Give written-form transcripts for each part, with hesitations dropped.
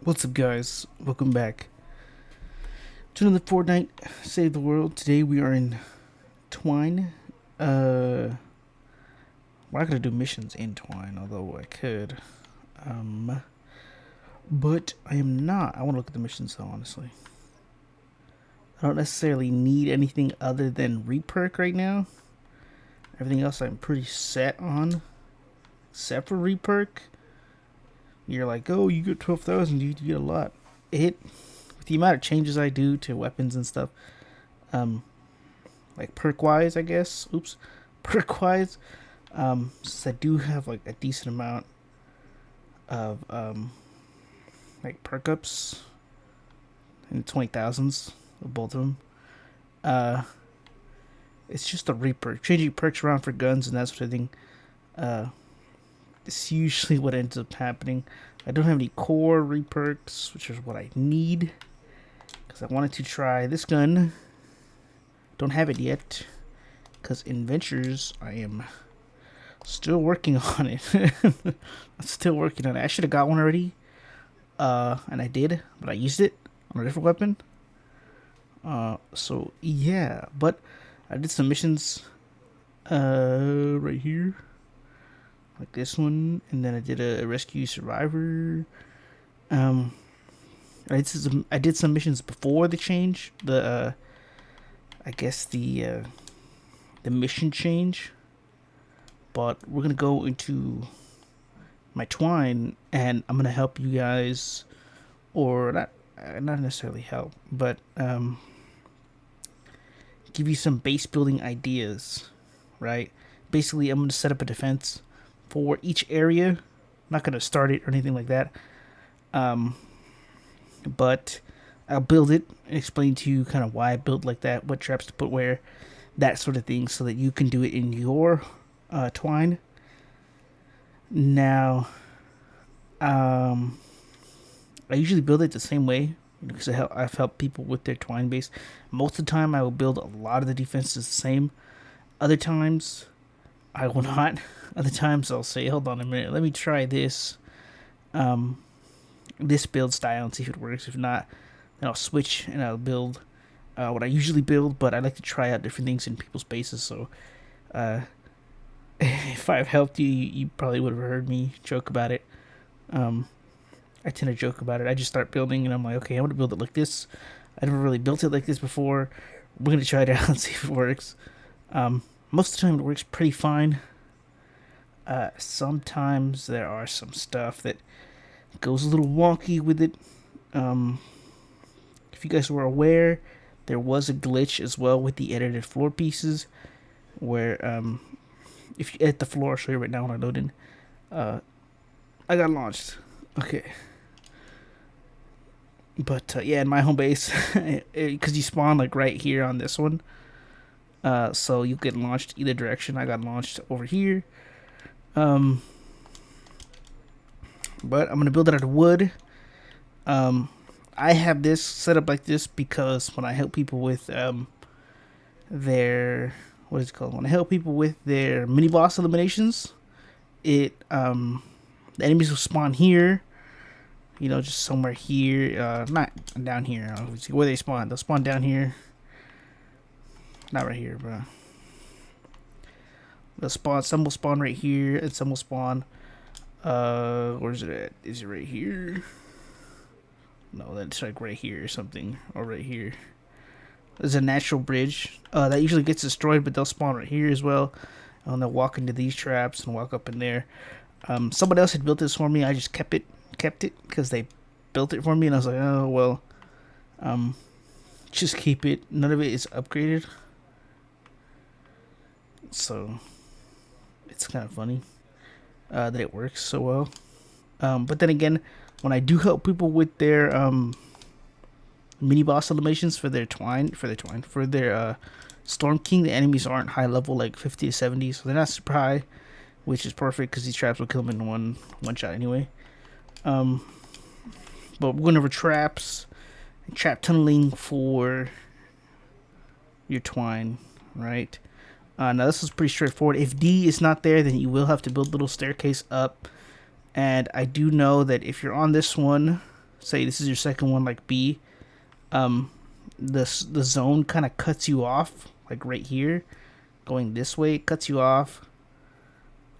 What's up, guys? Welcome back to another Fortnite Save the World. Today we are in Twine. We're not gonna do missions in Twine, although I could. Um, but I am not. I want to look at the missions though, honestly. I don't necessarily need anything other than reperk right now. Everything else I'm pretty set on, except for reperk. You're like, oh, you get 12,000, dude. You get a lot. It with the amount of changes I do to weapons and stuff. Um, like perk wise, I guess. Oops, perk wise. Since I do have like a decent amount of like perk ups in the 20,000s of both of them. Uh, it's just a reperk, changing perks around for guns and that sort of thing. Uh, it's usually what ends up happening. I don't have any core reperks, which is what I need because I wanted to try this gun. Don't have it yet because in Ventures I am still working on it. I'm still working on it. I should have got one already, and I did, but I used it on a different weapon. So yeah, but I did some missions, right here, like this one, and then I did a rescue survivor. Um, I did some missions before the change. I guess the mission change, but we're gonna go into my Twine, and I'm gonna help you guys, or not necessarily help, but give you some base building ideas, right? Basically, I'm gonna set up a defense for each area. I'm not gonna start it or anything like that, um, but I'll build it and explain to you kind of why I built like that, what traps to put where, that sort of thing, so that you can do it in your Twine. Now, um, I usually build it the same way because I've helped people with their Twine base. Most of the time, I will build a lot of the defenses the same. Other times, I will not. Other times, I'll say, "Hold on a minute, let me try um, this build style and see if it works. If not, then I'll switch and I'll build what I usually build. But I like to try out different things in people's bases. So, uh, if I've helped you, you probably would have heard me joke about it. Um, I tend to joke about it. I just start building, and I'm like, okay, I'm gonna build it like this. I never really built it like this before. We're gonna try it out and see if it works. Most of the time, it works pretty fine. Sometimes there are some stuff that goes a little wonky with it. Um, if you guys were aware, there was a glitch as well with the edited floor pieces, where if you edit the floor, I'll show you right now when I load in. I got launched. Okay. But yeah, in my home base, because you spawn like right here on this one, so you get launched either direction. I got launched over here. Um, but I'm gonna build it out of wood. Um, I have this set up like this because when I help people with their, what is it called? When I help people with their mini boss eliminations, it the enemies will spawn here. You know, just somewhere here, not down here. Where they spawn, they'll spawn down here. Not right here, bro. They'll spawn. Some will spawn right here, and some will spawn. Where's it at? Is it right here? No, that's like right here or something, or right here. There's a natural bridge that usually gets destroyed, but they'll spawn right here as well, and they'll walk into these traps and walk up in there. Someone else had built this for me. I just kept it because they built it for me, and I was like, oh well, just keep it. None of it is upgraded, so it's kind of funny that it works so well. But then again, when I do help people with their mini boss eliminations for their Storm King, the enemies aren't high level, like 50 to 70, so they're not super high, which is perfect because these traps will kill them in one shot anyway. But we're going over traps and trap tunneling for your Twine, right? Now this is pretty straightforward. If D is not there, then you will have to build a little staircase up. And I do know that if you're on this one, say this is your second one, like B, the zone kind of cuts you off, like right here, going this way, it cuts you off.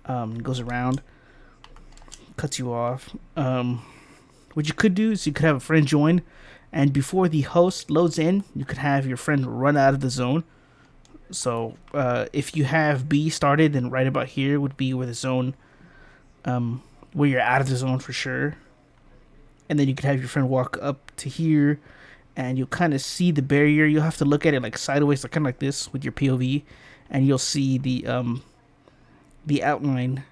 Goes around, cuts you off. What you could do is you could have a friend join, and before the host loads in, you could have your friend run out of the zone. So if you have B started, then right about here would be where the zone, where you're out of the zone for sure. And then you could have your friend walk up to here, and you'll kind of see the barrier. You'll have to look at it like sideways, like kind of like this with your POV, and you'll see the outline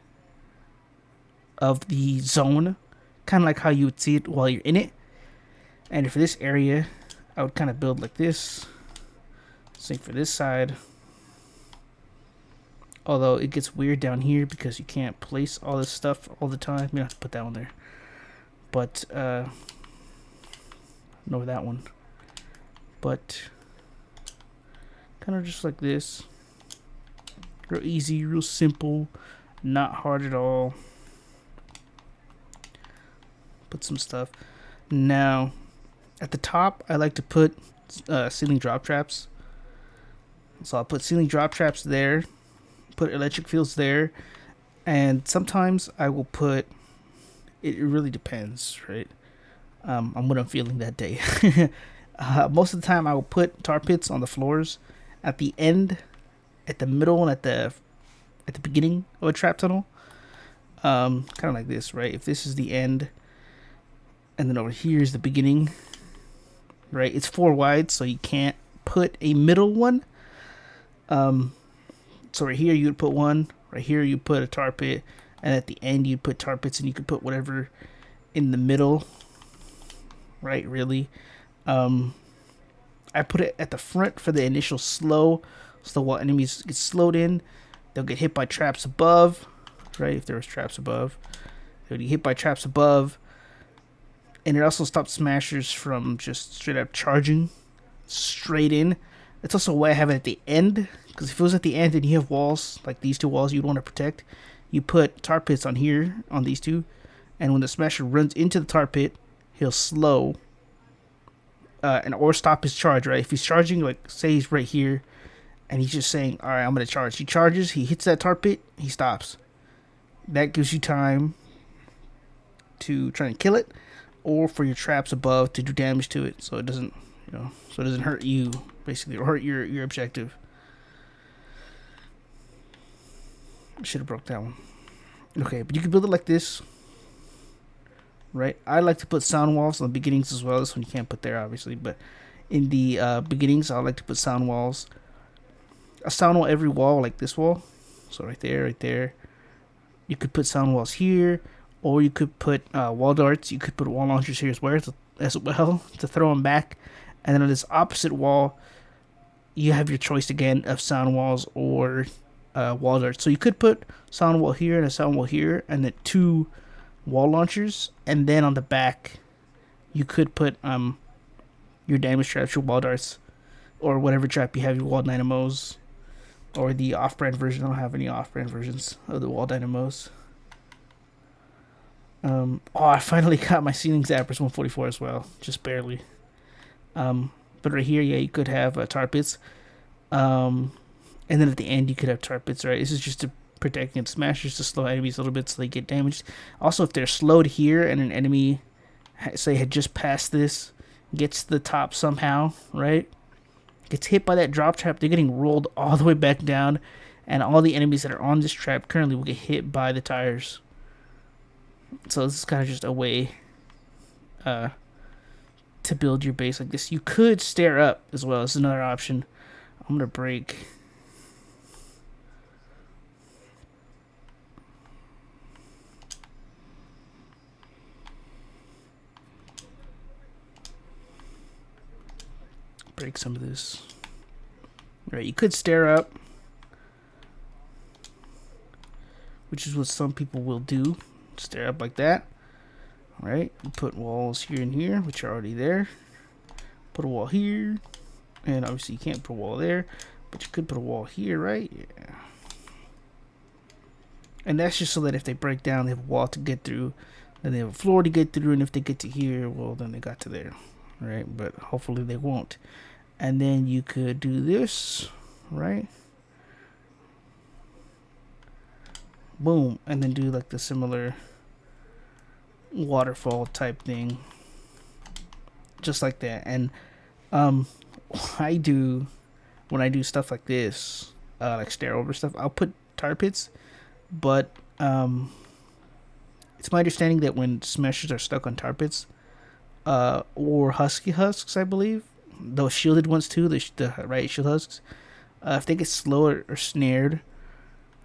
of the zone, kind of like how you would see it while you're in it. And for this area, I would kind of build like this. Same for this side. Although it gets weird down here because you can't place all this stuff all the time. You have to put that one there. But, no, that one. But, kind of just like this. Real easy, real simple, not hard at all. Put some stuff. Now, at the top, I like to put ceiling drop traps. So I'll put ceiling drop traps there, put electric fields there, and sometimes I will put, it really depends, right? On what I'm feeling that day. Most of the time I will put tar pits on the floors at the end, at the middle, and at the beginning of a trap tunnel. Kind of like this, right? If this is the end, and then over here is the beginning, right? It's 4 wide, so you can't put a middle one. So right here you would put one, right here you put a tar pit, and at the end you put tar pits, and you could put whatever in the middle, right? Really, I put it at the front for the initial slow, so while enemies get slowed in, they'll get hit by traps above, right? If there was traps above, they'll get hit by traps above, and it also stops smashers from just straight up charging straight in. That's also why I have it at the end, because if it was at the end and you have walls, like these 2 walls you'd want to protect, you put tar pits on here, on these 2, and when the smasher runs into the tar pit, he'll slow, and or stop his charge, right? If he's charging, like say he's right here, and he's just saying, alright, I'm going to charge. He charges, he hits that tar pit, he stops. That gives you time to try and kill it, or for your traps above to do damage to it, so it doesn't, so it doesn't hurt you, basically, or hurt your objective. Should have broke that one. Okay, but you can build it like this, right? I like to put sound walls on the beginnings as well. This one you can't put there, obviously, but in the beginnings, I like to put sound walls. A sound wall every wall, like this wall. So right there, right there. You could put sound walls here, or you could put wall darts. You could put wall launchers here as well to throw them back. And then on this opposite wall, you have your choice again of sound walls or wall darts. So you could put sound wall here and a sound wall here, and then 2 wall launchers. And then on the back, you could put your damage traps, your wall darts, or whatever trap you have, your wall dynamos, or the off-brand version. I don't have any off-brand versions of the wall dynamos. Oh, I finally got my ceiling zappers 144 as well, just barely. But right here, yeah, you could have tar pits. And then at the end, you could have tar pits, right? This is just to protect against smashers, to slow enemies a little bit so they get damaged. Also, if they're slowed here and an enemy, say, had just passed this, gets to the top somehow, right? Gets hit by that drop trap, they're getting rolled all the way back down, and all the enemies that are on this trap currently will get hit by the tires. So this is kind of just a way to build your base like this. You could stair up as well. This is another option. I'm going to break. Break some of this. Right, you could stair up, which is what some people will do. Stair up like that. Right, you put walls here and here, which are already there. Put a wall here, and obviously you can't put a wall there, but you could put a wall here, right? Yeah. And that's just so that if they break down, they have a wall to get through, Then they have a floor to get through, and if they get to here, well, then they got to there, right? But hopefully they won't. And then you could do this, right? Boom, and then do like the similar waterfall type thing, just like that. And I do, when I do stuff like this, like stair over stuff, I'll put tar pits, but it's my understanding that when smashers are stuck on tar pits, or husky husks, I believe, those shielded ones too, the right shield husks, if they get slowed or snared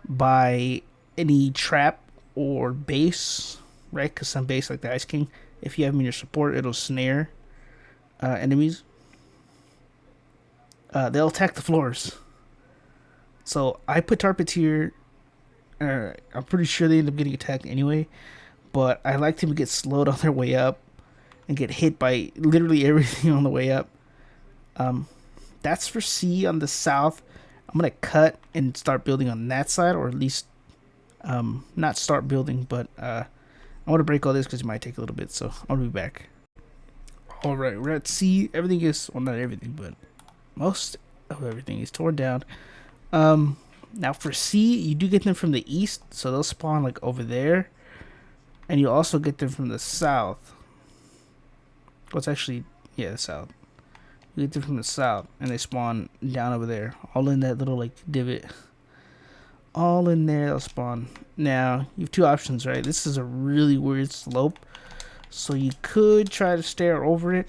by any trap or base, right? Because some base, like the Ice King, if you have them in your support, it'll snare enemies. They'll attack the floors. So I put tar pits here. I'm pretty sure they end up getting attacked anyway, but I like them to get slowed on their way up and get hit by literally everything on the way up. That's for C on the south. I'm gonna cut and start building on that side, or at least not start building, but I want to break all this because it might take a little bit, so I'll be back. Alright, we're at C. Everything is, well, not everything, but most of everything is torn down. Now for C, you do get them from the east, so they'll spawn like over there, and you also get them from the south. Well, it's actually, yeah, the south. You get them from the south, and they spawn down over there, all in that little like divot. All in there, they'll spawn. Now you have two options, right? This is a really weird slope, so you could try to stare over it.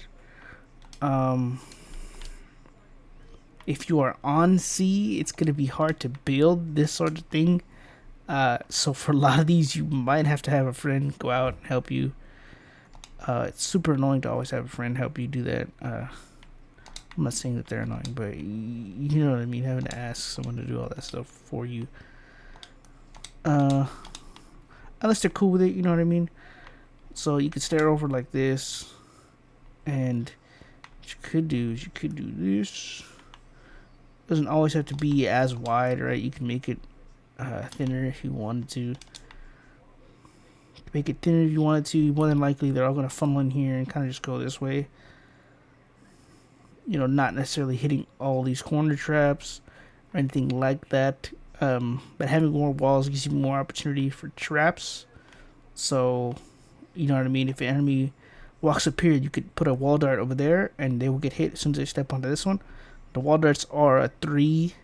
If you are on C, it's going to be hard to build this sort of thing. So for a lot of these, you might have to have a friend go out and help you. It's super annoying to always have a friend help you do that. I'm not saying that they're annoying, but you know what I mean, having to ask someone to do all that stuff for you. Unless they're cool with it, you know what I mean? So you could stare over like this, and what you could do is you could do this. Doesn't always have to be as wide, right? You can make it thinner if you wanted to. Make it thinner if you wanted to. More than likely, they're all going to funnel in here and kind of just go this way. You know, not necessarily hitting all these corner traps or anything like that. But having more walls gives you more opportunity for traps. So, you know what I mean? If an enemy walks up here, you could put a wall dart over there, and they will get hit as soon as they step onto this one. The wall darts are a three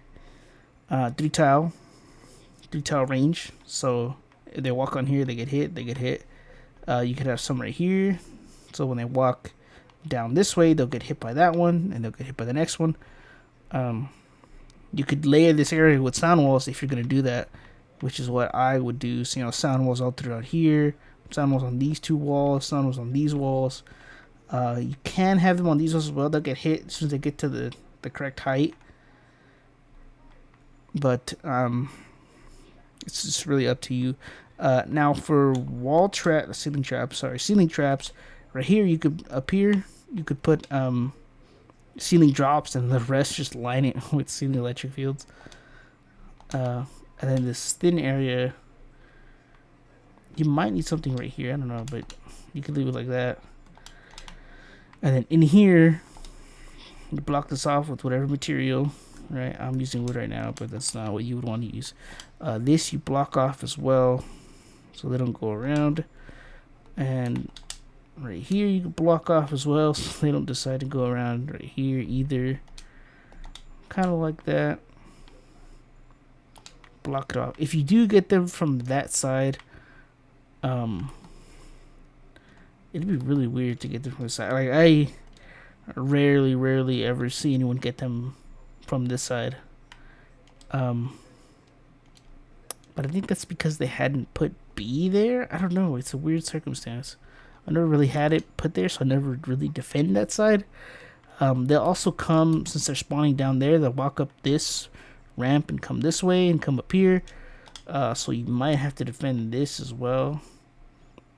tile range. So if they walk on here, they get hit. You could have some right here. So when they walk down this way, they'll get hit by that one, and they'll get hit by the next one. You could layer this area with sound walls if you're gonna do that, which is what I would do. So, you know, sound walls all throughout here, sound walls on these two walls, sound walls on these walls. You can have them on these walls as well. They'll get hit as soon as they get to the correct height. But it's just really up to you. Now for ceiling traps, right here you could you could put ceiling drops, and the rest just line it with ceiling electric fields. And then this thin area, you might need something right here, I don't know, but you could leave it like that. And then in here, you block this off with whatever material, right? I'm using wood right now, but that's not what you would want to use. This you block off as well, so they don't go around. And right here you can block off as well, so they don't decide to go around right here either. Kind of like that. Block it off. If you do get them from that side, it'd be really weird to get them from the side. Like, I rarely ever see anyone get them from this side. But I think that's because they hadn't put B there. I don't know. It's a weird circumstance. I never really had it put there, so I never really defend that side. They'll also come, since they're spawning down there, they'll walk up this ramp and come this way and come up here. So you might have to defend this as well.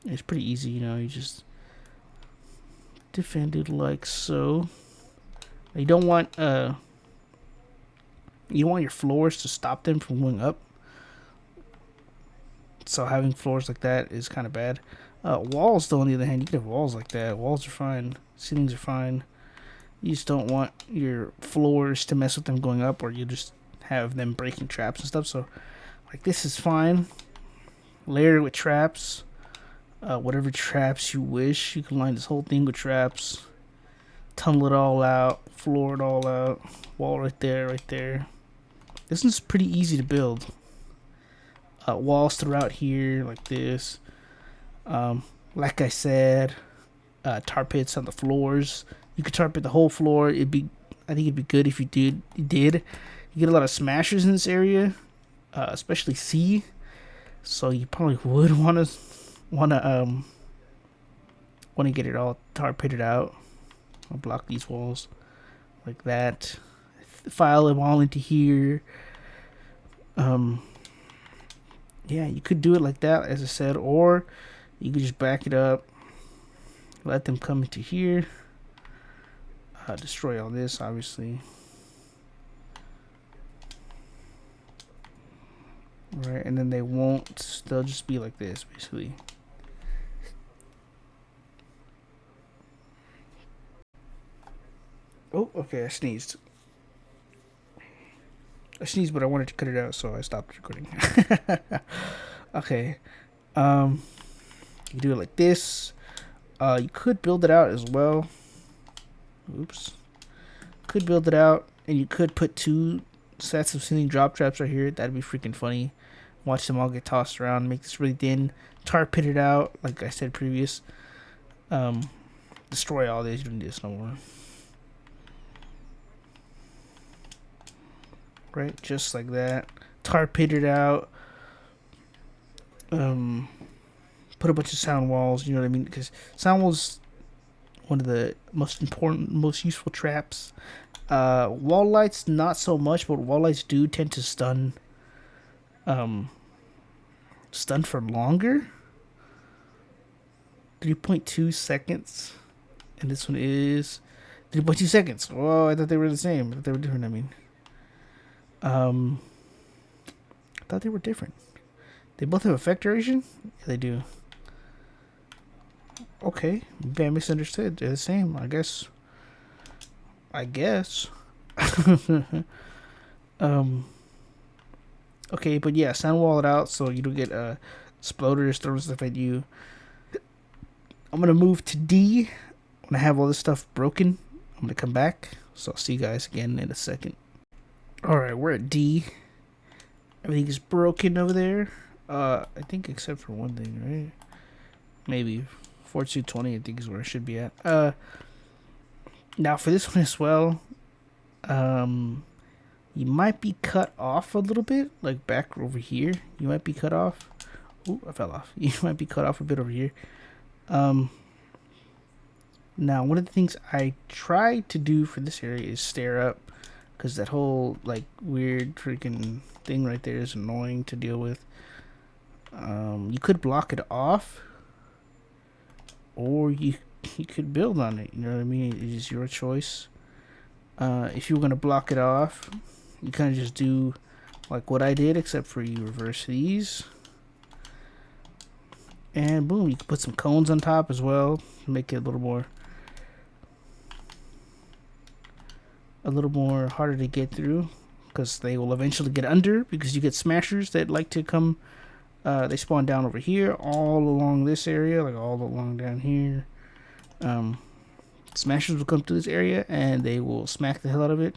It's pretty easy, you know, you just defend it like so. You don't want your floors to stop them from going up. So having floors like that is kind of bad. Walls, though, on the other hand, you can have walls like that. Walls are fine. Ceilings are fine. You just don't want your floors to mess with them going up, or you just have them breaking traps and stuff. So, like, this is fine. Layer it with traps. Whatever traps you wish. You can line this whole thing with traps. Tunnel it all out. Floor it all out. Wall right there, right there. This is pretty easy to build. Walls throughout here, like this. Like I said, tar pits on the floors. You could tar pit the whole floor. I think it'd be good if you did. You get a lot of smashers in this area, especially C. So you probably would want to get it all tar pitted out. I'll block these walls like that. File them all into here. Yeah, you could do it like that, as I said, or you could just back it up, let them come into here, destroy all this, obviously. Right, and then they'll just be like this, basically. Oh, okay, I sneezed. But I wanted to cut it out, so I stopped recording. Okay. You do it like this. You could build it out as well. Oops. Could build it out, and you could put 2 sets of ceiling drop traps right here. That'd be freaking funny. Watch them all get tossed around. Make this really thin. Tar pit it out, like I said previous. Destroy all this. You don't do this no more. Right, just like that. Tar pit it out. Put a bunch of sound walls. You know what I mean? Because sound walls, one of the most important, most useful traps. Wall lights, not so much, but wall lights do tend to stun. Stun for longer. 3.2 seconds, and this one is 3.2 seconds. Oh, I thought they were the same. I thought they were different. I mean. I thought they were different. They both have effect duration? Yeah, they do. Okay, maybe I misunderstood. They're the same, I guess. Okay, but yeah, sound wall it out so you don't get exploders throwing stuff at you. I'm gonna move to D. When I have all this stuff broken, I'm gonna come back. So I'll see you guys again in a second. Alright, we're at D. Everything is broken over there. I think except for one thing, right? Maybe 4220 I think is where I should be at. Now for this one as well, you might be cut off a little bit, like back over here. You might be cut off. Ooh, I fell off. You might be cut off a bit over here. Now one of the things I try to do for this area is stare up. Because that whole, like, weird freaking thing right there is annoying to deal with. You could block it off. Or you could build on it. You know what I mean? It is your choice. If you were going to block it off, you kind of just do like what I did. Except for you reverse these. And boom, you can put some cones on top as well. Make it a little more harder to get through, because they will eventually get under, because you get smashers that like to come, they spawn down over here, all along this area, like all along down here. Smashers will come to this area and they will smack the hell out of it.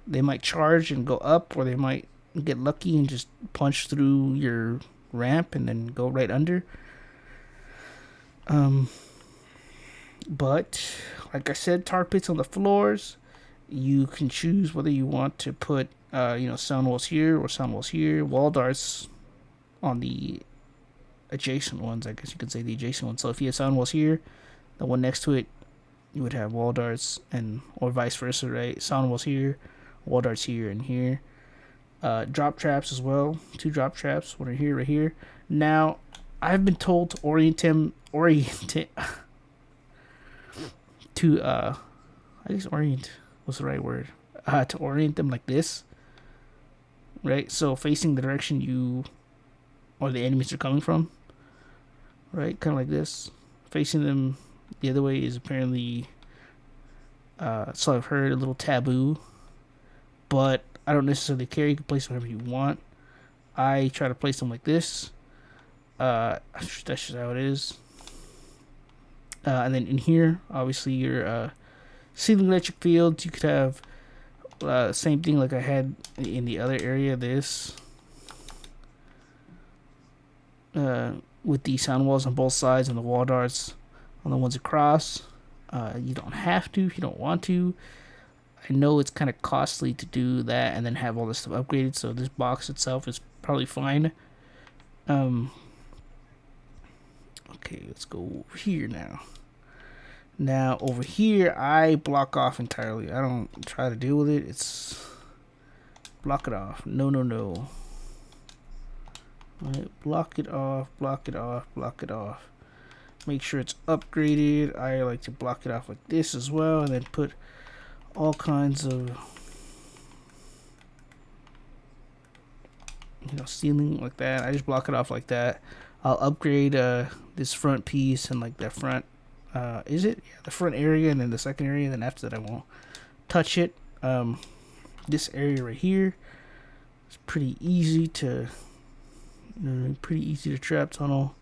They might charge and go up, or they might get lucky and just punch through your ramp and then go right under. But like I said, tar pits on the floors. You can choose whether you want to put, sound walls here or sound walls here. Wall darts on the adjacent ones, I guess you could say the adjacent ones. So if you have sound walls here, the one next to it, you would have wall darts, or vice versa, right? Sound walls here, wall darts here and here. Drop traps as well. 2 drop traps, one right here, right here. Now, I've been told to orient what's the right word? To orient them like this, right? So facing the direction you or the enemies are coming from. right? Kind of like this. Facing them the other way is apparently, so I've heard, a little taboo, but I don't necessarily care. You can place them wherever you want. I try to place them like this. That's just how it is. And then in here, obviously, your ceiling electric fields. You could have same thing like I had in the other area. This with the sound walls on both sides and the wall darts on the ones across. You don't have to if you don't want to. I know it's kind of costly to do that and then have all this stuff upgraded, so this box itself is probably fine. Okay, let's go over here now. Now over here, I block off entirely. I don't try to deal with it. It's block it off. No, no, no. All right, block it off, block it off, block it off. Make sure it's upgraded. I like to block it off like this as well, and then put all kinds of, you know, ceiling like that. I just block it off like that. I'll upgrade this front piece and like that front, is it? Yeah, the front area and then the second area. And then after that, I won't touch it. This area right here is pretty easy to, trap tunnel.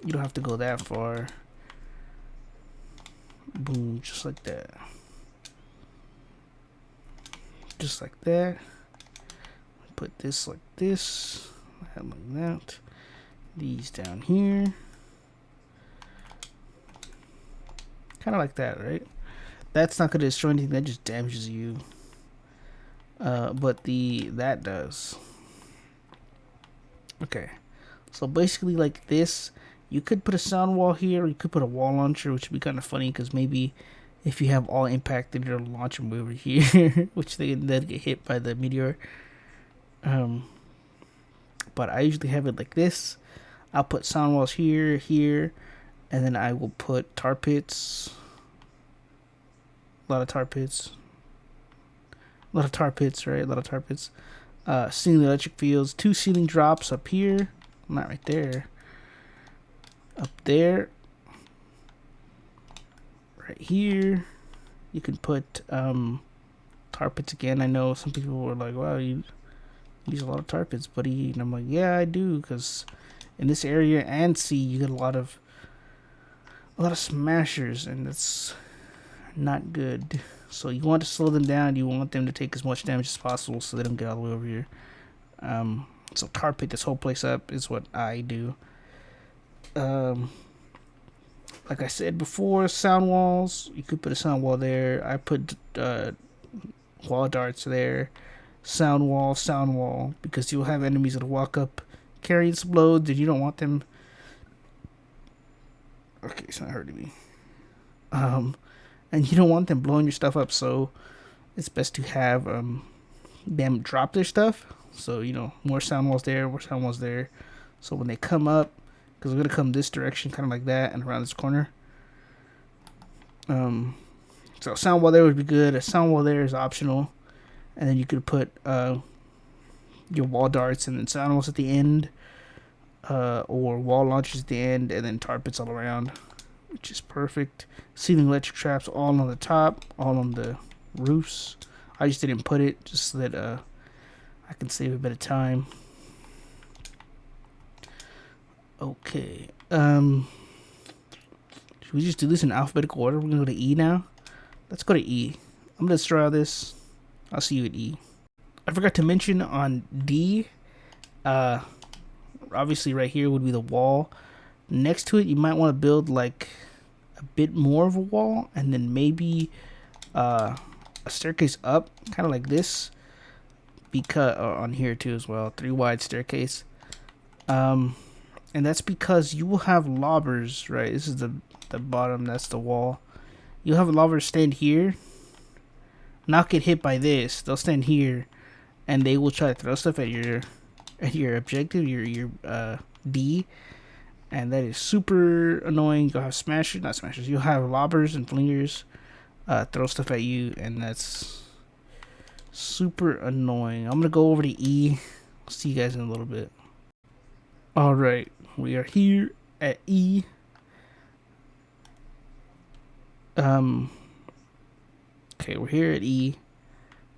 You don't have to go that far. Boom, just like that. Just like that. Put this like this. That like that. These down here. Kind of like that, right? That's not going to destroy anything. That just damages you. But that does. Okay. So basically like this. You could put a sound wall here. Or you could put a wall launcher, which would be kind of funny because maybe if you have all impacted, it'll launch them over here, which they then get hit by the meteor. But I usually have it like this. I'll put sound walls here, here, and then I will put tar pits. A lot of tar pits. A lot of tar pits, right? A lot of tar pits. Ceiling electric fields. 2 ceiling drops up here. Not right there. Up there. Right here. You can put tar pits again. I know some people were like, wow, you use a lot of tar pits, buddy. And I'm like, yeah, I do, because in this area and C, you get a lot of smashers, and that's not good. So you want to slow them down. You want them to take as much damage as possible so they don't get all the way over here. So tar pit this whole place up is what I do. Like I said before, sound walls. You could put a sound wall there. I put wall darts there. Sound wall, because you'll have enemies that walk up carrying some loads and you don't want them. Okay, it's not hurting me. And you don't want them blowing your stuff up, so it's best to have them drop their stuff. So, you know, more sound walls there, more sound walls there. So when they come up, because they're going to come this direction, kind of like that, and around this corner. So sound wall there would be good. A sound wall there is optional. And then you could put your wall darts and then sound walls at the end. Or wall launchers at the end, and then tar pits all around, which is perfect. Ceiling electric traps all on the top, all on the roofs. I just didn't put it just so that I can save a bit of time. Okay. Should we just do this in alphabetical order? We're gonna go to E now. Let's go to E. I'm gonna destroy all this. I'll see you at E. I forgot to mention on D. Obviously right here would be the wall. Next to it, you might want to build like a bit more of a wall, and then maybe a staircase up, kind of like this. Because on here too as well, 3 wide staircase. And that's because you will have lobbers, right? This is the bottom, that's the wall. You'll have lobbers stand here, not get hit by this. They'll stand here, and they will try to throw stuff at your objective, your D, and that is super annoying. You'll have smashers, not smashers. You'll have lobbers and flingers throw stuff at you, and that's super annoying. I'm gonna go over to E. See you guys in a little bit. All right, we are here at E. Okay, we're here at E.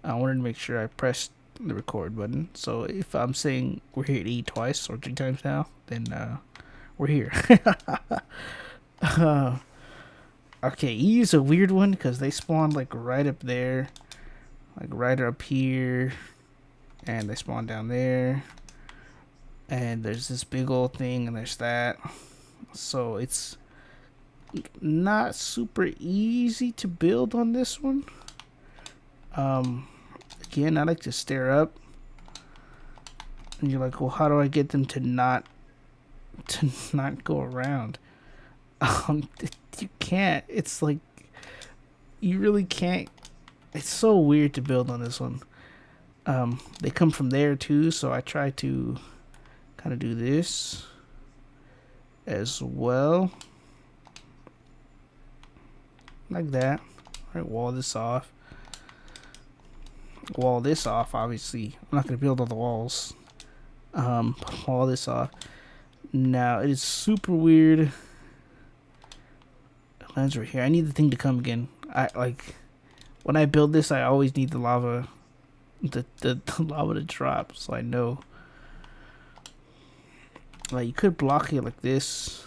I wanted to make sure I pressed the record button. So if I'm saying we're here at E twice or 3 times now, then we're here. Okay, E is a weird one because they spawn like right up there, like right up here, and they spawn down there. And there's this big old thing, and there's that. So it's not super easy to build on this one. Again, I like to stare up, and you're like, well, how do I get them to not go around? You can't. It's like you really can't. It's so weird to build on this one. They come from there too, so I try to kind of do this as well, like that. All right, wall this off. Wall this off. Obviously, I'm not gonna build all the walls. Wall this off. Now it is super weird. Lands right here. I need the thing to come again. I like when I build this. I always need the lava, the lava to drop, so I know. Like you could block it like this,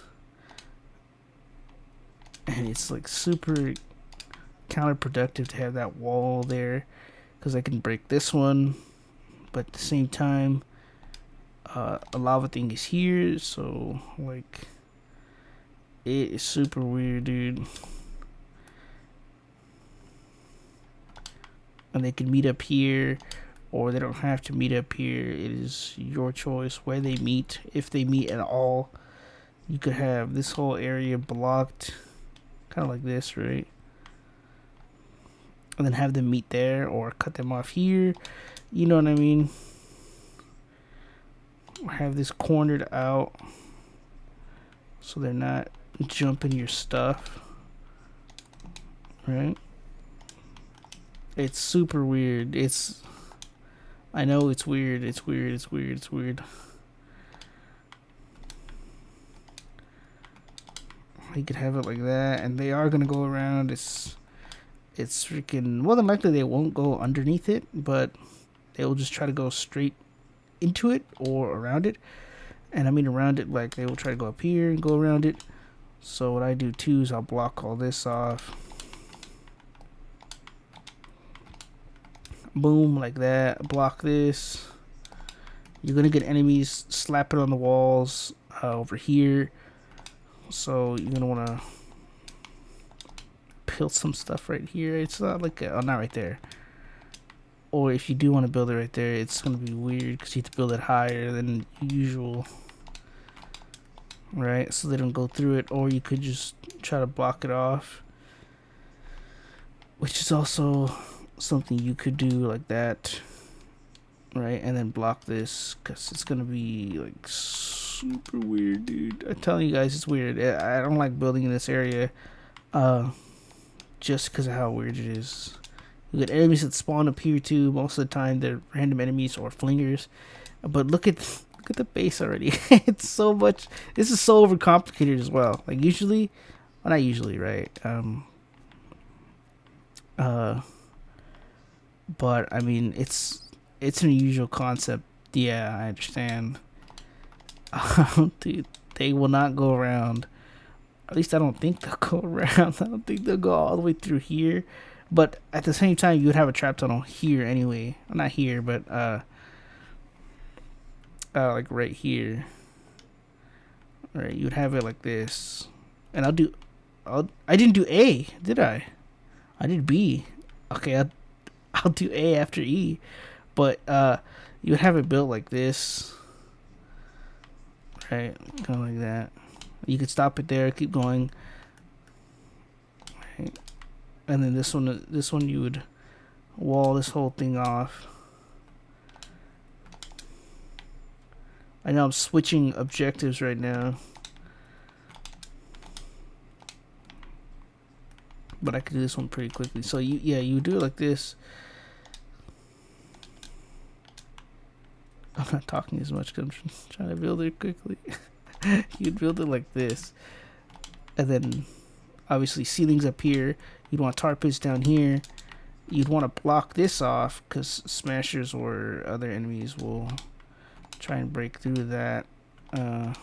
and it's like super counterproductive to have that wall there, because I can break this one, but at the same time, a lava thing is here, so like. It is super weird, dude. And they can meet up here, or they don't have to meet up here. It is your choice where they meet, if they meet at all. You could have this whole area blocked, kind of like this, right? And then have them meet there, or cut them off here. You know what I mean? Or have this cornered out, so they're not jumping your stuff, right? It's super weird. I know it's weird. It's weird. You could have it like that, and they are gonna go around. It's freaking. More than likely, they won't go underneath it, but they will just try to go straight into it or around it. And I mean around it, like they will try to go up here and go around it. So what I do too is I'll block all this off. Boom, like that. Block this. You're gonna get enemies slapping on the walls over here. So you're gonna wanna build some stuff right here. It's not like not right there. Or if you do want to build it right there, it's gonna be weird because you have to build it higher than usual. Right, so they don't go through it, or you could just try to block it off, which is also something you could do like that, right? And then block this, because it's gonna be like super weird, dude. I'm telling you guys, it's weird. I don't like building in this area, just because of how weird it is. You get enemies that spawn up here too. Most of the time, they're random enemies or flingers, but look at the base already. It's so much. This is so overcomplicated as well. Like usually, well, not usually, right? But I mean, it's an unusual concept. Yeah, I understand. Dude, they will not go around. At least I don't think they'll go around. I don't think they'll go all the way through here. But at the same time, you would have a trap tunnel here anyway. Well, not here, but like right here. All right, you would have it like this, and I didn't do A, did I? I did B. Okay, I'll do A after E, but you would have it built like this, right? Kind of like that. You could stop it there, keep going, right? And then this one you would wall this whole thing off. I know I'm switching objectives right now, but I could do this one pretty quickly. So you do it like this. I'm not talking as much because I'm trying to build it quickly. You'd build it like this, and then obviously ceilings up here. You'd want tar pits down here. You'd want to block this off because smashers or other enemies will try and break through that. Right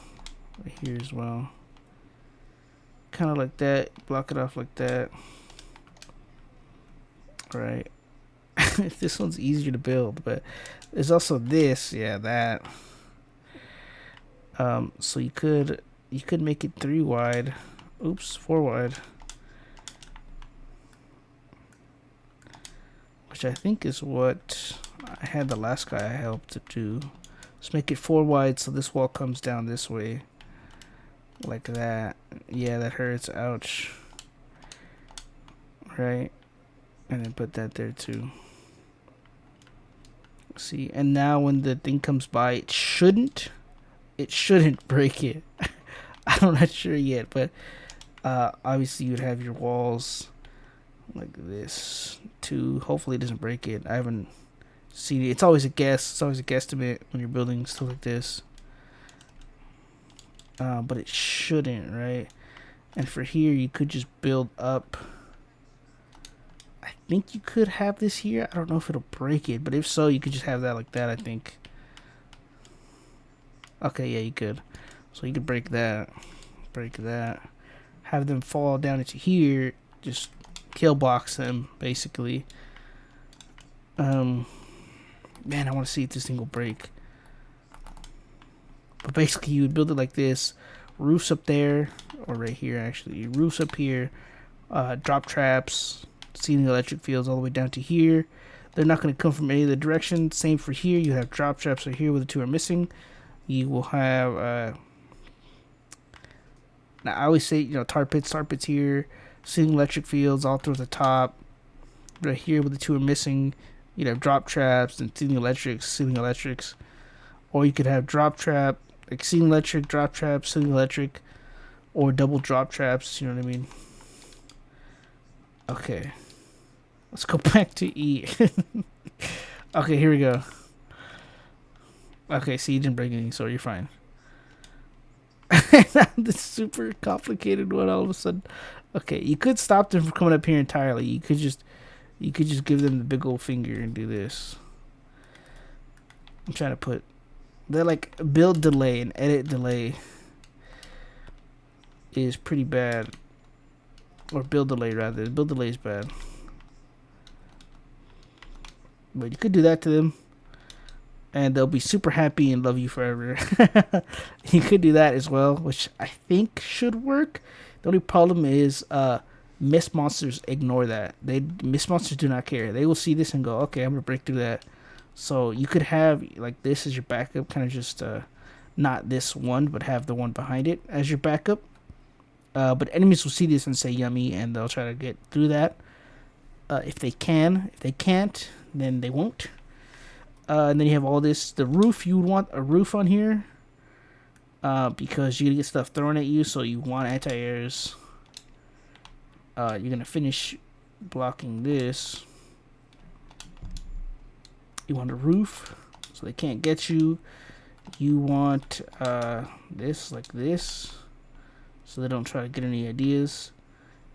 here as well. Kind of like that. Block it off like that. Right. This one's easier to build, but there's also this. Yeah, that. So you could make it 3 wide. Oops, 4 wide. Which I think is what I had the last guy I helped to do. Let's make it 4 wide so this wall comes down this way. Like that. Yeah, that hurts. Ouch. Right. And then put that there too. See, and now when the thing comes by, it shouldn't break it. I'm not sure yet, but obviously you'd have your walls like this too. Hopefully it doesn't break it. I haven't seen it. It's always a guess. It's always a guesstimate when you're building stuff like this. But it shouldn't, right? And for here, you could just build up. I think you could have this here. I don't know if it'll break it, but if so, you could just have that like that, I think. Okay, yeah, you could. So you could break that. Have them fall down into here. Just kill box them, basically. Man, I want to see if this thing will break. But basically, you would build it like this. Roofs up there, or right here, actually. Roofs up here. Drop traps. Ceiling electric fields all the way down to here. They're not going to come from any of the directions. Same for here. You have drop traps right here where the 2 are missing. You will have... now, I always say, tar pits here. Ceiling electric fields all through the top. Right here where the 2 are missing. You'd have drop traps and ceiling electrics. Or you could have drop trap, like ceiling electric, drop trap, ceiling electric, or double drop traps, you know what I mean? Okay. Let's go back to E. Okay, here we go. Okay, see, you didn't break anything, so you're fine. This super complicated one all of a sudden. Okay, you could stop them from coming up here entirely. You could just give them the big old finger and do this. I'm trying to put... They're like build delay and edit delay is pretty bad. Or build delay rather. Build delay is bad. But you could do that to them. And they'll be super happy and love you forever. You could do that as well, which I think should work. The only problem is mist monsters ignore that. Mist monsters do not care. They will see this and go, okay, I'm going to break through that. So you could have like this as your backup, kind of just not this one, but have the one behind it as your backup. But enemies will see this and say yummy, and they'll try to get through that. If they can. If they can't, then they won't. And then you have all this. The roof, you would want a roof on here. Because you're going to get stuff thrown at you, so you want anti-airs. You're going to finish blocking this. You want a roof, so they can't get you. You want this like this, so they don't try to get any ideas.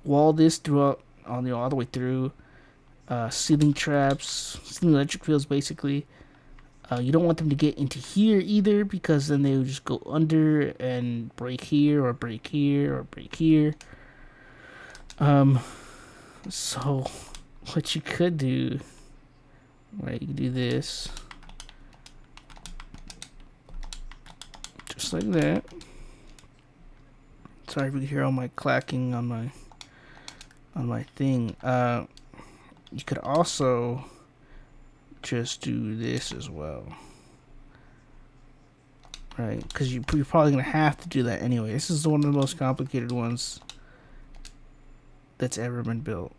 Wall this throughout, all the way through. Ceiling traps, ceiling electric fields, basically. You don't want them to get into here either, because then they would just go under and break here, or break here, or break here. So what you could do, right? You can do this, just like that. Sorry if you can hear all my clacking on my thing. You could also just do this as well, right? Because you're probably gonna have to do that anyway. This is one of the most complicated ones that's ever been built,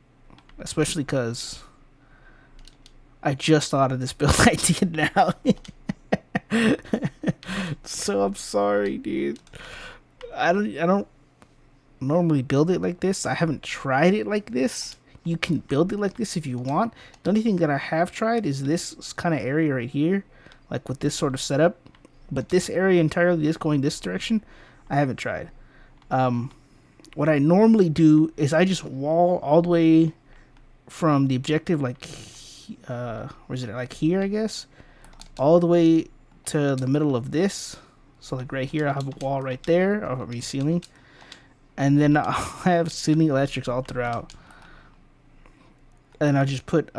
especially because I just thought of this build idea now. So I'm sorry, dude. I don't normally build it like this. I haven't tried it like this. You can build it like this if you want. The only thing that I have tried is this kind of area right here, like with this sort of setup. But this area entirely is going this direction. I haven't tried. What I normally do is I just wall all the way from the objective, like, where is it? Like here, I guess, all the way to the middle of this. So like right here, I have a wall right there, or ceiling, and then I'll have ceiling electrics all throughout. And I'll just put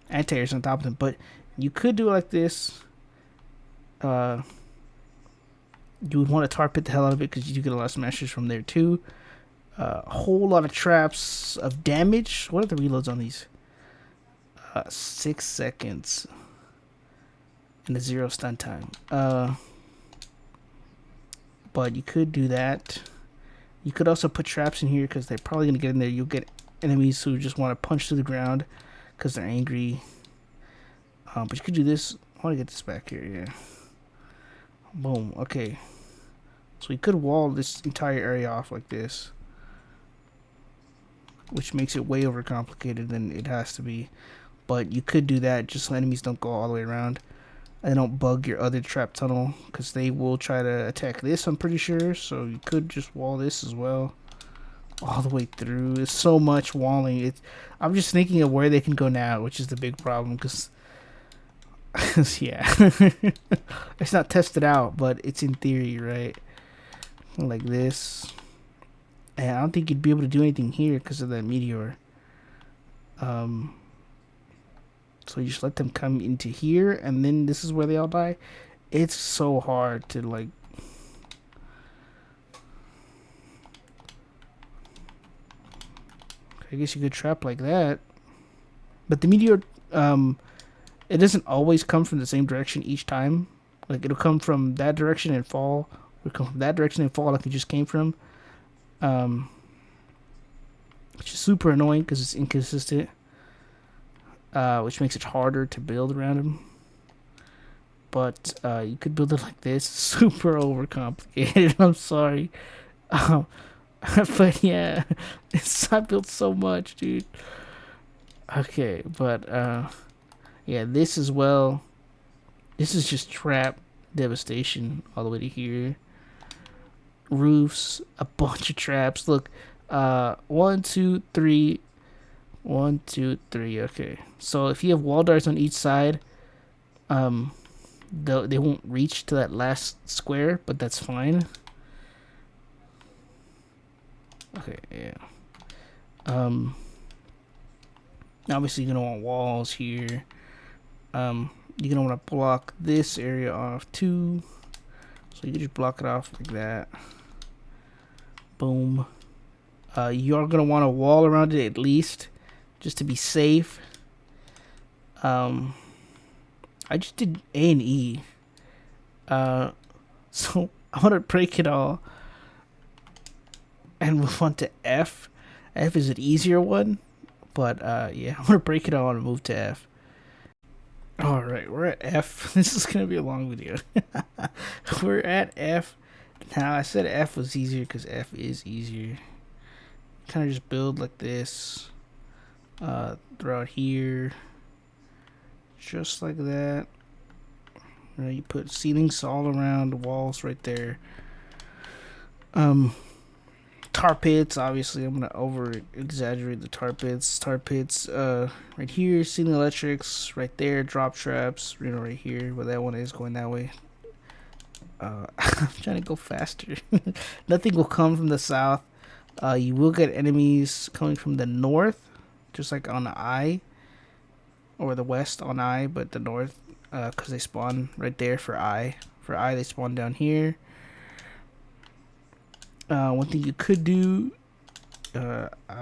anti-airs on top of them. But you could do it like this. You would want to tar pit the hell out of it because you do get a lot of smashes from there too. A whole lot of traps of damage. What are the reloads on these? 6 seconds and a 0 stun time. But you could do that. You could also put traps in here because they're probably going to get in there. You'll get enemies who just want to punch through the ground because they're angry. But you could do this. I want to get this back here, yeah. Boom, okay. So we could wall this entire area off like this, which makes it way overcomplicated than it has to be. But you could do that just so enemies don't go all the way around. And they don't bug your other trap tunnel, because they will try to attack this, I'm pretty sure. So you could just wall this as well, all the way through. It's so much walling. I'm just thinking of where they can go now, which is the big problem, because yeah, it's not tested out, but it's in theory, right? Like this. And I don't think you'd be able to do anything here because of that meteor. So you just let them come into here, and then this is where they all die. It's so hard to, like, I guess you could trap like that. But the meteor, it doesn't always come from the same direction each time. Like, it'll come from that direction and fall. It'll come from that direction and fall like it just came from. Which is super annoying because it's inconsistent. Which makes it harder to build around them. But you could build it like this. Super overcomplicated. I'm sorry. But yeah, I built so much, dude. Okay, but yeah, this as well. This is just trap devastation all the way to here. Roofs, a bunch of traps. Look, 1, 2, 3. 1, 2, 3. Okay, so if you have wall darts on each side, they won't reach to that last square, but that's fine. Okay, yeah. Obviously you're gonna want walls here. You're gonna want to block this area off too, so you can just block it off like that. Boom. You're gonna want a wall around it at least, just to be safe. I just did A and E. So I want to break it all and move on to F. F is an easier one, but yeah, I want to break it all and move to F. Alright, we're at F. This is going to be a long video. We're at F. Now, I said F was easier because F is easier. Kind of just build like this. Throughout here. Just like that. You put ceilings all around the walls right there. Tar pits, obviously I'm gonna over exaggerate the tar pits. Tar pits right here, ceiling electrics right there, drop traps, right here where that one is going that way. I'm trying to go faster. Nothing will come from the south. You will get enemies coming from the north, just like on the I, or the west on I, but the north, because they spawn right there for I. For I, they spawn down here. One thing you could do,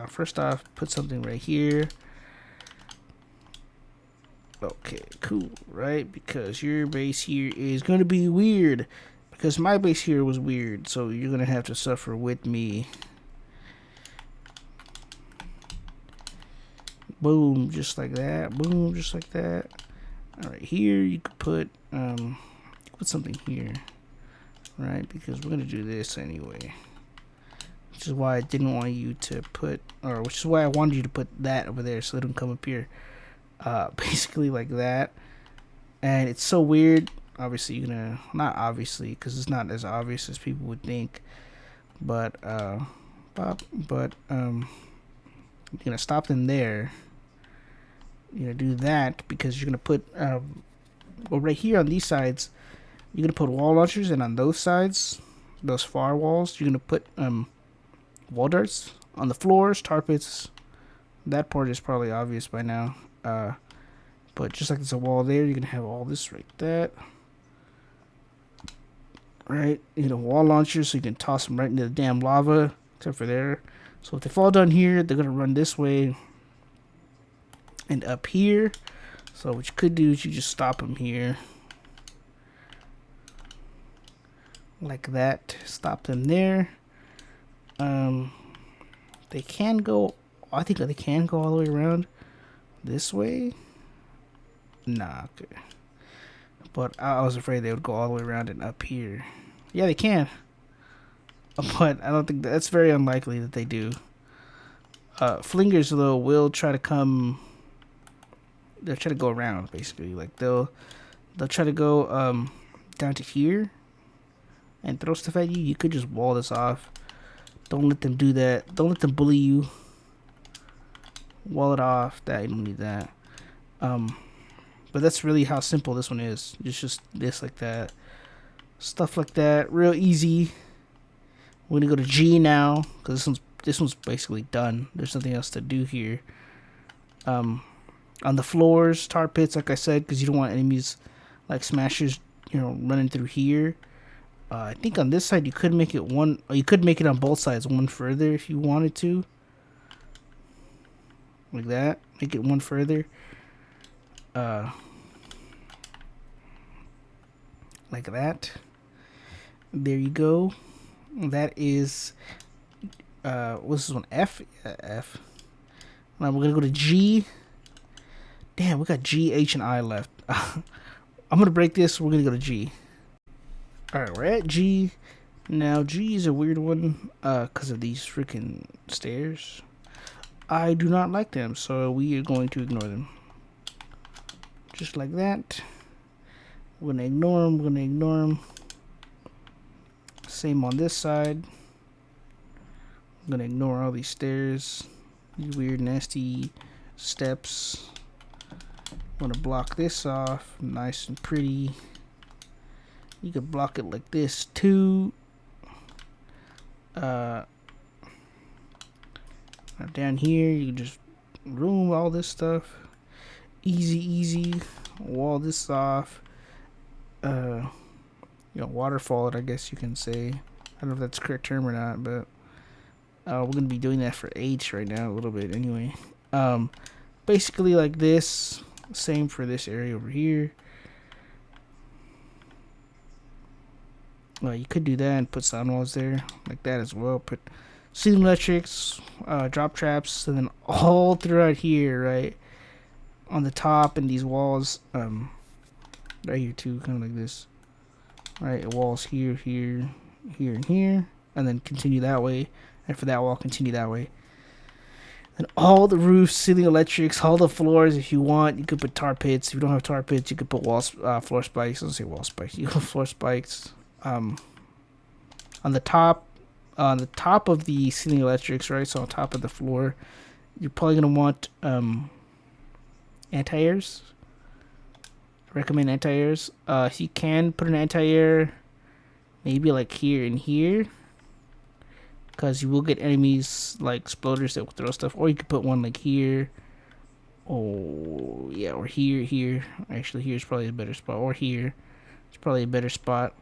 first off, put something right here. Okay, cool, right? Because your base here is going to be weird. Because my base here was weird, so you're going to have to suffer with me. Boom, just like that. Boom, just like that. Alright, here you could put something here. Right, because we're going to do this anyway. Which is why I didn't want you to put, or which is why I wanted you to put that over there so they don't come up here. Basically like that. And it's so weird obviously you're gonna, not obviously, because it's not as obvious as people would think, but you're gonna stop them there. You're gonna do that because you're gonna put well, right here on these sides, you're gonna put wall launchers, and on those sides, those far walls, you're gonna put wall darts. On the floors, tar pits. That part is probably obvious by now. But just like there's a wall there, you're gonna have all this right there. Right, you know, wall launchers, so you can toss them right into the damn lava, except for there. So if they fall down here, they're gonna run this way and up here. So what you could do is you just stop them here, like that. Stop them there. They can go. I think they can go all the way around this way. Nah, okay. But I was afraid they would go all the way around and up here. Yeah, they can. But I don't think that's very unlikely that they do. Flingers, though, will try to come. They'll try to go around, basically. Like, they'll try to go down to here and throw stuff at you. You could just wall this off. Don't let them do that. Don't let them bully you. Wall it off. That, you don't need that. But that's really how simple this one is. It's just this, like that. Stuff like that. Real easy. We're gonna go to G now, because this one's basically done. There's nothing else to do here. On the floors, tar pits, like I said, because you don't want enemies like smashers, you know, running through here. I think on this side you could make it one, or you could make it on both sides one further if you wanted to. Like that. Make it one further. Like that. There you go. That is what's this one? F? F. Now we're gonna go to G. Damn, we got G, H, and I left. I'm gonna break this. We're gonna go to G. Alright, we're at G. Now G is a weird one because of these freaking stairs. I do not like them, so we are going to ignore them. Just like that. We're gonna ignore them. We're gonna ignore them. Same on this side. I'm gonna ignore all these stairs, these weird, nasty steps. I'm gonna block this off, nice and pretty. You could block it like this too. Down here, you can just room all this stuff. Easy, easy. Wall this off. You know, waterfall it, I guess you can say. I don't know if that's the correct term or not, but we're gonna be doing that for H right now a little bit anyway. Basically like this. Same for this area over here. You could do that and put sound walls there like that as well. Put ceiling electrics, drop traps, and then all throughout here, right on the top, and these walls, right here too, kind of like this. Right, walls here, here, here, and here, and then continue that way. And for that wall, continue that way. And all the roofs, ceiling electrics, all the floors. If you want, you could put tar pits. If you don't have tar pits, you could put floor spikes. I don't say wall spikes. You put floor spikes. On the top of the ceiling electrics, right? So on top of the floor, you're probably gonna want anti-airs. Recommend anti-airs. If you can put an anti-air, maybe like here and here, because you will get enemies like exploders that will throw stuff. Or you could put one like here. Oh yeah, or here. Actually, here's probably a better spot. Or here, it's probably a better spot.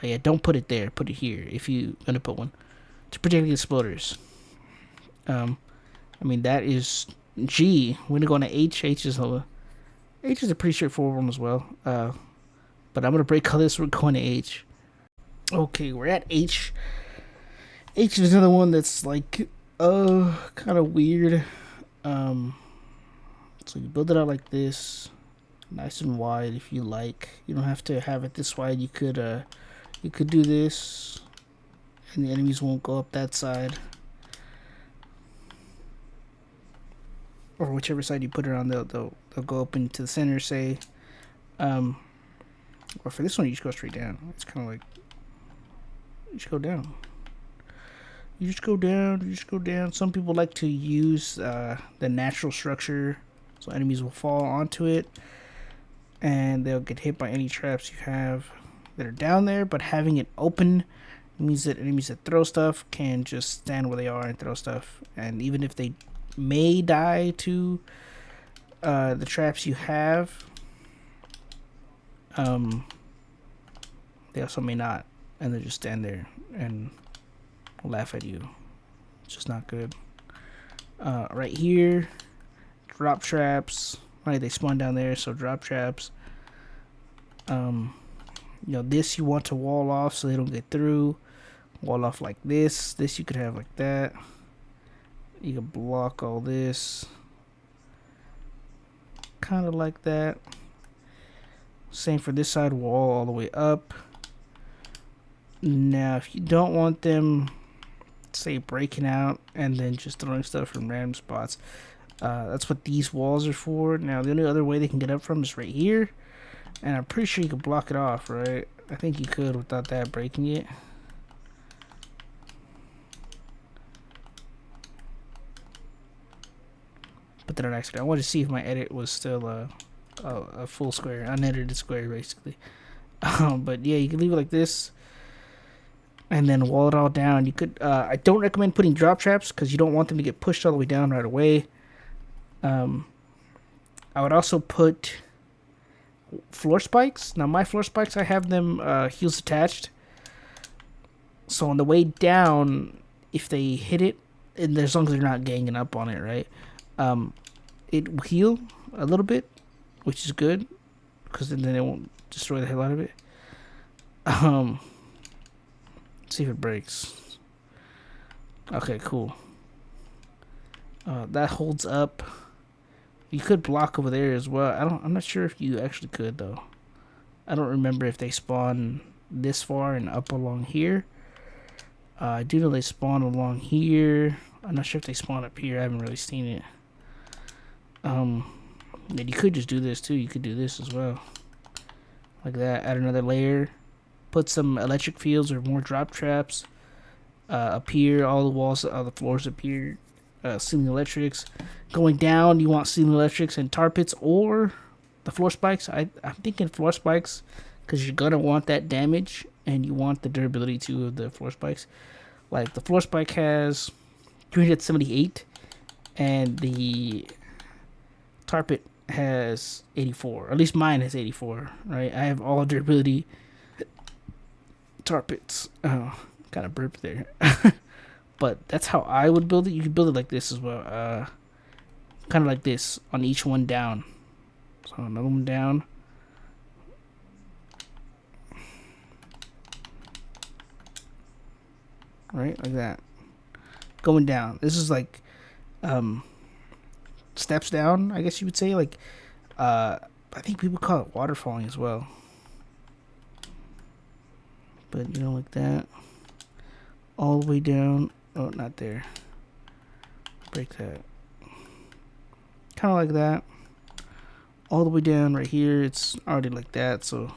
Yeah, don't put it there. Put it here if you're gonna put one to protect the exploders. I mean, that is G. We're gonna go on to H. H is a pretty straightforward one as well. But I'm gonna break all this. We're going to H. Okay, we're at H. H is another one that's like kind of weird. So you build it out like this, nice and wide if you like. You don't have to have it this wide. You could do this, and the enemies won't go up that side, or whichever side you put it on. They'll go up into the center, say. Or for this one, you just go straight down. It's kind of like, you just go down. You just go down, you just go down. Some people like to use the natural structure, so enemies will fall onto it, and they'll get hit by any traps you have that are down there. But having it open means that enemies that throw stuff can just stand where they are and throw stuff. And even if they may die to the traps you have, they also may not, and they just stand there and laugh at you. It's just not good. Right here, drop traps. Right, they spawn down there, so drop traps. You know, this you want to wall off so they don't get through. Wall off like this. This you could have like that. You can block all this. Kind of like that. Same for this side, wall all the way up. Now, if you don't want them, say, breaking out and then just throwing stuff from random spots, that's what these walls are for. Now, the only other way they can get up from is right here. And I'm pretty sure you could block it off, right? I think you could without that breaking it. But then actually, I wanted to see if my edit was still a full square, unedited square, basically. But yeah, you can leave it like this, and then wall it all down. You could. I don't recommend putting drop traps because you don't want them to get pushed all the way down right away. I would also put floor spikes. Now my floor spikes, I have them heels attached. So on the way down, if they hit it, and as long as they're not ganging up on it, right? It will heal a little bit, which is good, because then it won't destroy the hell out of it. Let's see if it breaks. Okay, cool. That holds up. You could block over there as well. I'm not sure if you actually could though. I don't remember if they spawn this far and up along here. I do know they spawn along here. I'm not sure if they spawn up here. I haven't really seen it. And you could just do this too. You could do this as well, like that. Add another layer. Put some electric fields or more drop traps up here. All the walls, all the floors up here. Ceiling electrics. Going down, you want ceiling electrics and tar pits or the floor spikes. I'm thinking floor spikes because you're gonna want that damage and you want the durability too of the floor spikes. Like the floor spike has 378 and the tar pit has 84. Or at least mine has 84, right? I have all durability tar pits. Oh, kind of burped there. But that's how I would build it. You could build it like this as well. Kind of like this on each one down. So another one down. Right, like that. Going down. This is like steps down, I guess you would say. Like I think people call it waterfalling as well. But you know, like that. All the way down. Oh, not there. Break that. Kind of like that. All the way down right here. It's already like that, so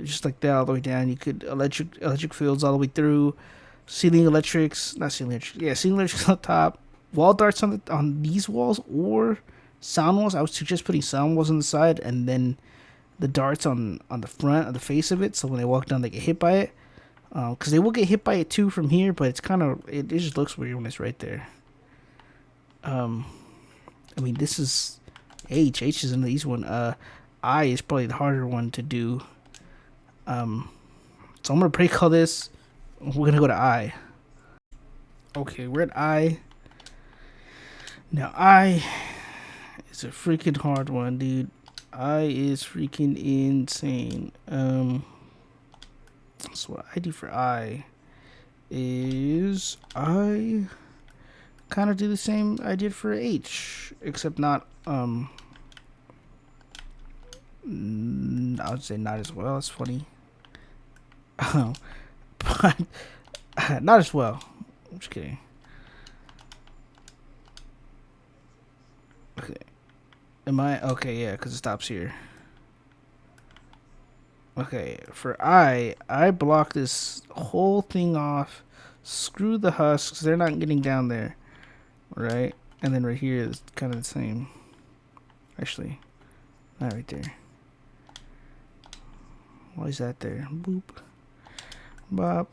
just like that all the way down. You could electric fields all the way through. Ceiling electrics, not ceiling electrics. Yeah, ceiling electrics on top. Wall darts on these walls or sound walls. I would suggest putting sound walls on the side and then the darts on the front of the face of it. So when they walk down, they get hit by it. Because they will get hit by it too from here, but it's kind of it just looks weird when it's right there. I mean, this is H. H is an easy one. I is probably the harder one to do. So I'm gonna pre-call this. We're gonna go to I. Okay, we're at I. Now I is a freaking hard one, dude. I is freaking insane. So what I do for I is I kind of do the same I did for H, except not I would say not as well. It's funny. But not as well. I'm just kidding. Okay. Am I okay? Yeah, because it stops here. Okay, for I block this whole thing off. Screw the husks, they're not getting down there, right? And then right here is kind of the same. Actually, not right there. Why is that there? Boop. Bop.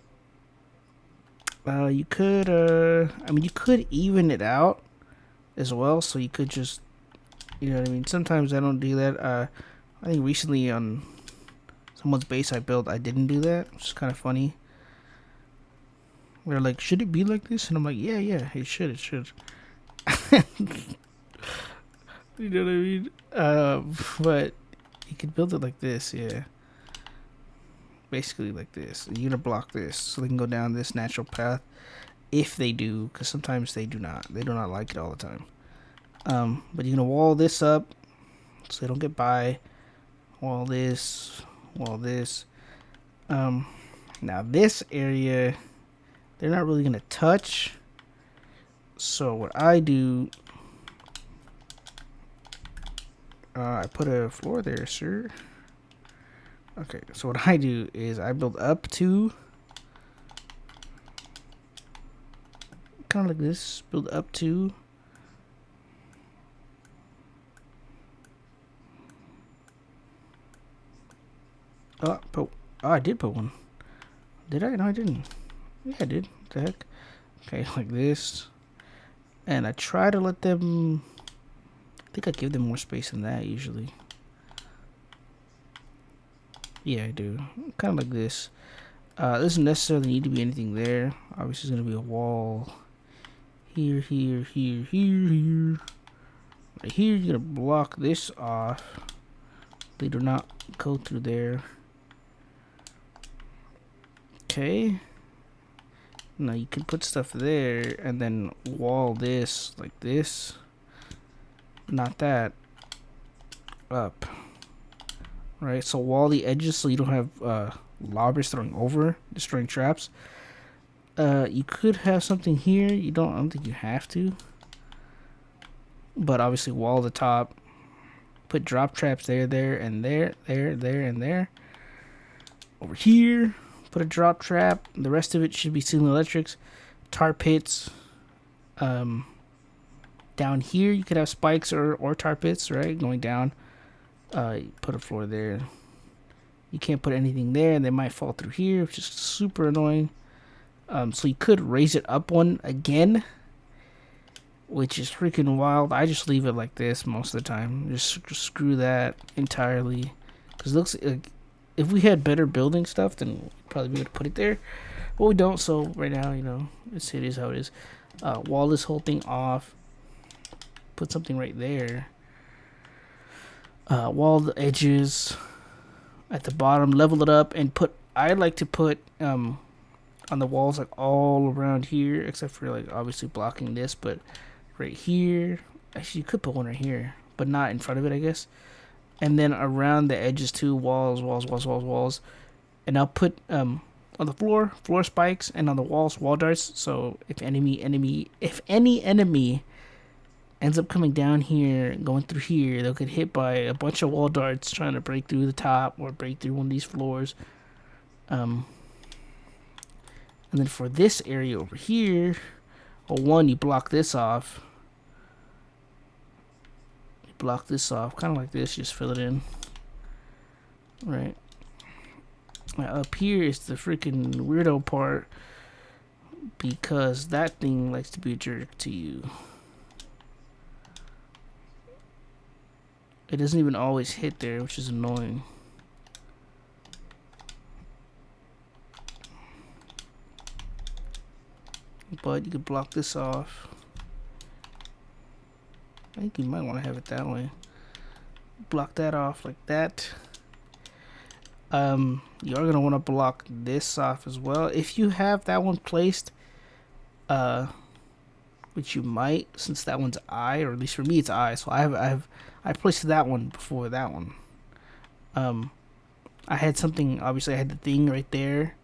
You could, I mean, you could even it out as well. So you could just, you know what I mean? Sometimes I don't do that. I think recently on someone's base I built, I didn't do that, which is kind of funny. They're like, should it be like this? And I'm like, yeah, it should. You know what I mean? But you could build it like this, yeah. Basically like this. You're gonna block this so they can go down this natural path if they do, because sometimes they do not. They do not like it all the time. But you're gonna wall this up so they don't get by. Wall this. Now this area, they're not really gonna touch. So what I do, I put a floor there, sir. Okay, so what I do is I build up to, kind of like this, build up to. I did put one. Did I? No, I didn't. Yeah, I did. What the heck? Okay, like this. And I try to let them, I think I give them more space than that usually. Yeah, I do. Kind of like this. Doesn't necessarily need to be anything there. Obviously, it's going to be a wall. Here. Right here, you're going to block this off. They do not go through there. Okay. Now you can put stuff there and then wall this like this. Not that. Up. Right, so wall the edges so you don't have lobbers throwing over, destroying traps. You could have something here. I don't think you have to. But obviously wall the top. Put drop traps there, and there, and there. Over here, put a drop trap. The rest of it should be ceiling electrics. Tar pits. Down here you could have spikes or tar pits, right? Going down. Put a floor there. You can't put anything there, and they might fall through here, which is super annoying. So you could raise it up one again, which is freaking wild. I just leave it like this most of the time. Just screw that entirely, because it looks like if we had better building stuff, then we'd probably be able to put it there. But we don't. So right now, you know, it is how it is. Wall this whole thing off. Put something right there. Wall the edges at the bottom, level it up, and put. I like to put on the walls like all around here, except for like obviously blocking this, but right here. Actually, you could put one right here, but not in front of it, I guess. And then around the edges too, walls. And I'll put on the floor spikes, and on the walls wall darts. So if any enemy ends up coming down here, going through here, they'll get hit by a bunch of wall darts trying to break through the top or break through one of these floors. And then for this area over here, well, one, you block this off. Kind of like this, just fill it in. Right. Now up here is the freaking weirdo part, because that thing likes to be a jerk to you. It doesn't even always hit there, which is annoying. But you could block this off. I think you might want to have it that way. Block that off like that. You are going to want to block this off as well. If you have that one placed, which you might, since that one's I, or at least for me it's I, so I placed that one before that one. I had something, obviously I had the thing right there,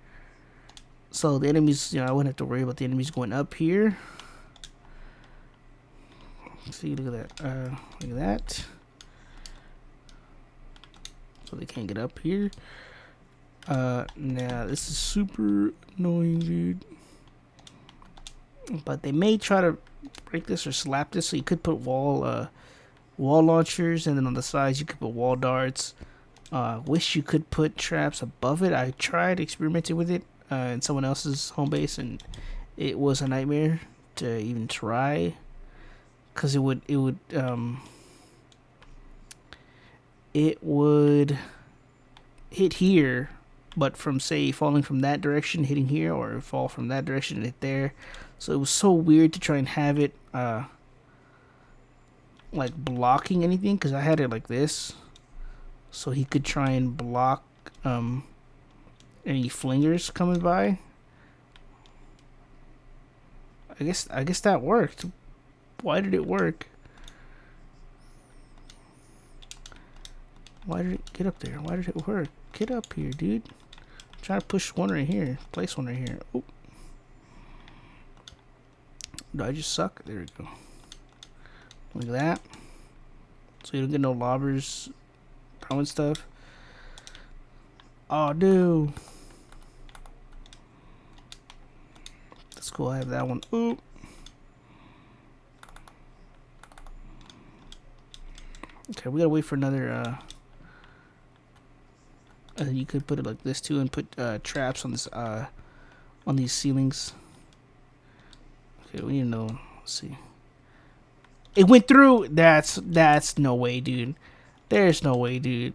so the enemies, you know, I wouldn't have to worry about the enemies going up here. See, look at that, so they can't get up here. Now this is super annoying, dude. But they may try to break this or slap this, so you could put wall launchers, and then on the sides you could put wall darts. Wish you could put traps above it. I tried experimenting with it in someone else's home base, and it was a nightmare to even try, because it would hit here, but from, say, falling from that direction hitting here, or fall from that direction and hit there. So it was so weird to try and have it like blocking anything, because I had it like this, so he could try and block any flingers coming by. I guess that worked. Why did it work? Why did it get up there? Why did it work? Get up here, dude. Try to push one right here. Place one right here. Oh. Do I just suck? There we go. Like that. So you don't get no lobbers throwing stuff. Oh, dude. That's cool. I have that one. Ooh. Okay, we gotta wait for another. And then you could put it like this too, and put traps on this on these ceilings. Okay, we need to know. Let's see. It went through. That's no way, dude. There's no way, dude.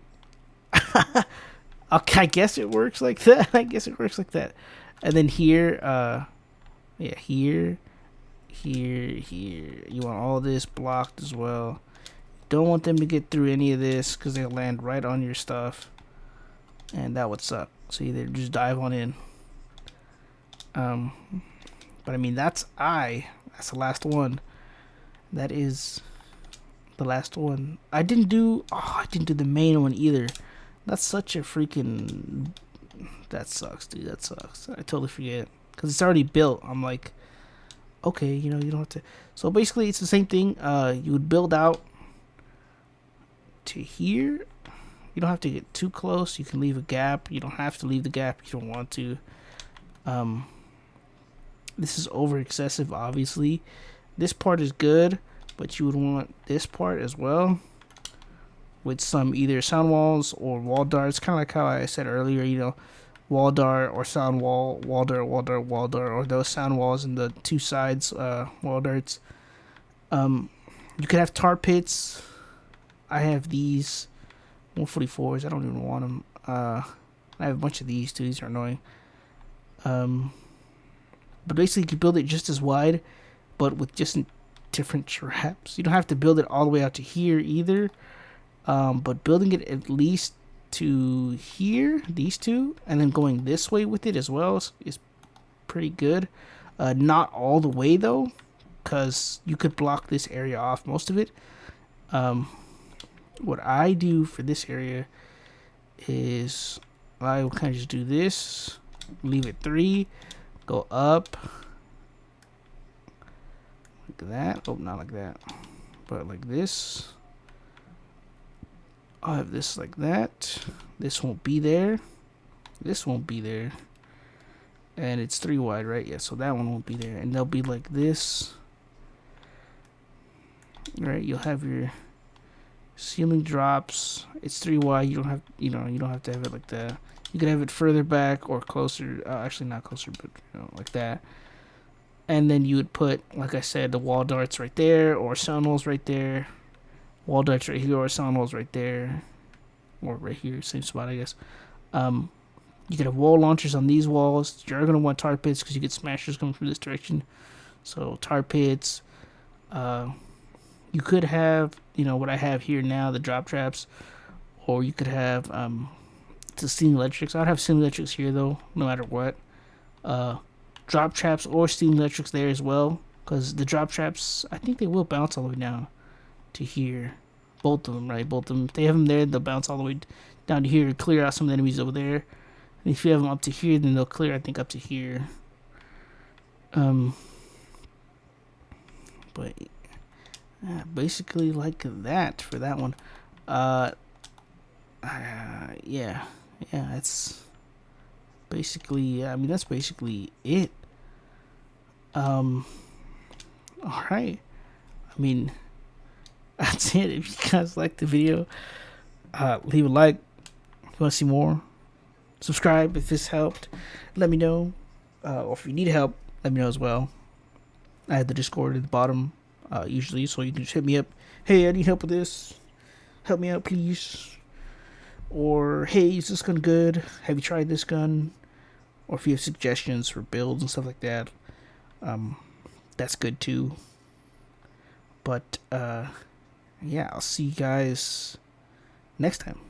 Okay, I guess it works like that. I guess it works like that. And then here, yeah, here. You want all this blocked as well. Don't want them to get through any of this, because they'll land right on your stuff, and that would suck. So either just dive on in. But I mean, that's the last one. That is the last one. I didn't do the main one either. That's such a freaking, that sucks, dude. That sucks. I totally forget, because it's already built. I'm like, okay, you don't have to. So basically it's the same thing. You would build out to here. You don't have to get too close. You can leave a gap. You don't have to leave the gap if you don't want to. This is over excessive, obviously. This part is good, but you would want this part as well, with some either sound walls or wall darts, kind of like how I said earlier, wall dart or sound wall, wall dart, or those sound walls in the two sides, wall darts. You could have tar pits. I have these 144s. I don't even want them. I have a bunch of these too. These are annoying. But basically, you can build it just as wide, but with just different traps. You don't have to build it all the way out to here either. But building it at least to here, these two, and then going this way with it as well is pretty good. Not all the way though, because you could block this area off, most of it. What I do for this area is I will kind of just do this, leave it 3, go up like that. Oh, not like that, but like this. I'll have this like that. This won't be there. This won't be there. And it's 3 wide, right? Yeah, so that one won't be there. And they'll be like this. Right, you'll have your ceiling drops. It's 3 wide. You don't have, you don't have to have it like that. You could have it further back or closer. Actually, not closer, but like that. And then you would put, like I said, the wall darts right there, or sound walls right there. Wall darts right here, or sound walls right there, or right here, same spot, I guess. You could have wall launchers on these walls. You're gonna want tar pits because you get smashers coming from this direction. So tar pits. You could have, what I have here now, the drop traps, or you could have the steam electrics. I'd have steam electrics here though, no matter what. Drop traps or steam electrics there as well, because the drop traps, I think they will bounce all the way down to here. Both of them, right? Both of them. If they have them there, they'll bounce all the way down to here, clear out some of the enemies over there. And if you have them up to here, then they'll clear, I think, up to here. But basically like that for that one. Yeah, it's basically, I mean, that's basically it. All right. I mean, that's it. If you guys like the video, leave a like. If you want to see more, subscribe if this helped. Let me know. Or if you need help, let me know as well. I have the Discord at the bottom, usually, so you can just hit me up. Hey, I need help with this. Help me out, please. Or, hey, is this gun good? Have you tried this gun? Or if you have suggestions for builds and stuff like that, that's good too. But, yeah, I'll see you guys next time.